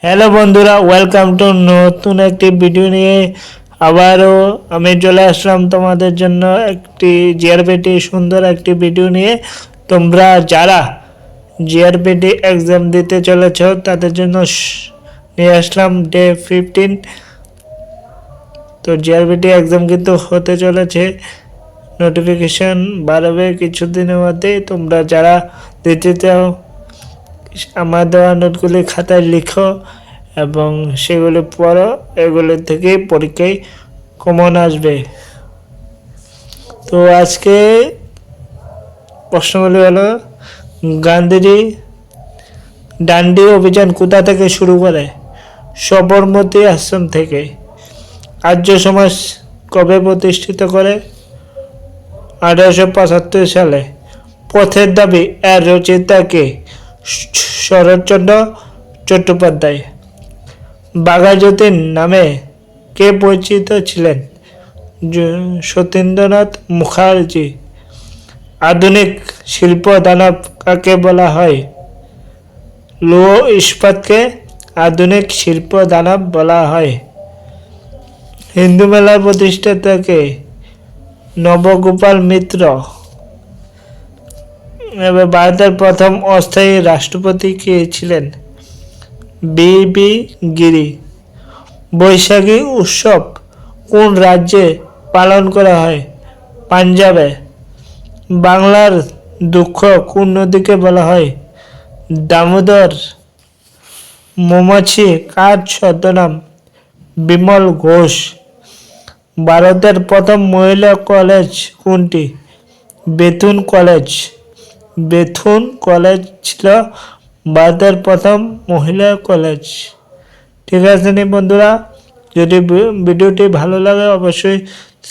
Hello বন্ধুরা, welcome to নতুন একটি ভিডিও নিয়ে আবারও আমি চলে আসলাম তোমাদের জন্য একটি জিআরপিটি সুন্দর একটি ভিডিও নিয়ে। তোমরা যারা জিআরপিটি এক্সাম দিতে চলেছ তাদের জন্য নিয়ে আসলাম ডে 15। তো জিআরপিটি এক্সাম কিন্তু হতে চলেছে, নোটিফিকেশন বাড়াবে কিছুদিনের মধ্যেই। তোমরা যারা দিতে চাও আমার দেওয়া নোটগুলি খাতায় লিখো এবং সেগুলি পড়ো, এগুলি থেকেই পরীক্ষায় কমন আসবে। তো আজকে প্রশ্নগুলি হলো, গান্ধীজি ডান্ডি অভিযান কোথা থেকে শুরু করে? সবরমতী আশ্রম থেকে। আর্য সমাজ কবে প্রতিষ্ঠিত করে? 1875 সালে। পথের দাবি এর রচয়িতা কে? শরৎচন্দ্র চট্টোপাধ্যায়। বাঘাযতীন নামে কে পরিচিত ছিলেন? সত্যেন্দ্রনাথ মুখার্জি। আধুনিক শিল্প দানব কাকে বলা হয়? লৌহ ইস্পাতকে আধুনিক শিল্প দানব বলা হয়। হিন্দু মেলার প্রতিষ্ঠাতা কে? নবগোপাল মিত্র। এবার ভারতের প্রথম অস্থায়ী রাষ্ট্রপতি কে ছিলেন? বি গিরি। বৈশাখী উৎসব কোন রাজ্যে পালন করা হয়? পাঞ্জাবে। বাংলার দুঃখ কোন নদীকে বলা হয়? দামোদর। মৌমাছি কার ছদ্মনাম? বিমল ঘোষ। ভারতের প্রথম মহিলা কলেজ কোনটি? Bethune college. বেথুন কলেজ ছিল ভারতের প্রথম মহিলা কলেজ। ঠিক আছে নি বন্ধুরা, যদি ভিডিওটি ভালো লাগে অবশ্যই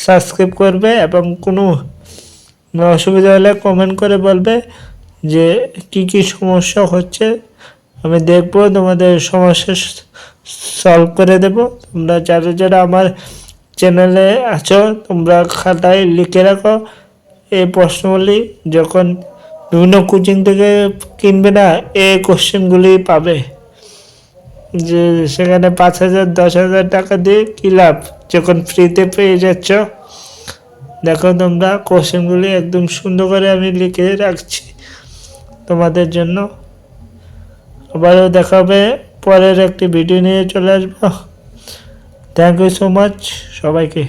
সাবস্ক্রাইব করবে এবং কোনো অসুবিধা হলে কমেন্ট করে বলবে যে কি সমস্যা হচ্ছে। আমি দেখব, তোমাদের সমস্যা সলভ করে দেব। তোমরা যারা যারা আমার চ্যানেলে আছো তোমরা খাতায় লিখে রাখো এই প্রশ্নগুলি। যখন বিভিন্ন কোচিং থেকে কিনবে না, এই কোশ্চেনগুলি পাবে, যে সেখানে 5,000 10,000 টাকা দিয়ে কী লাভ যখন ফ্রিতে পেয়ে যাচ্ছ। দেখো তোমরা কোশ্চেনগুলি একদম সুন্দর করে আমি লিখে রাখছি তোমাদের জন্য। আবারও দেখা হবে, পরের একটি ভিডিও নিয়ে চলে আসবো। থ্যাংক ইউ সো মাচ সবাইকে।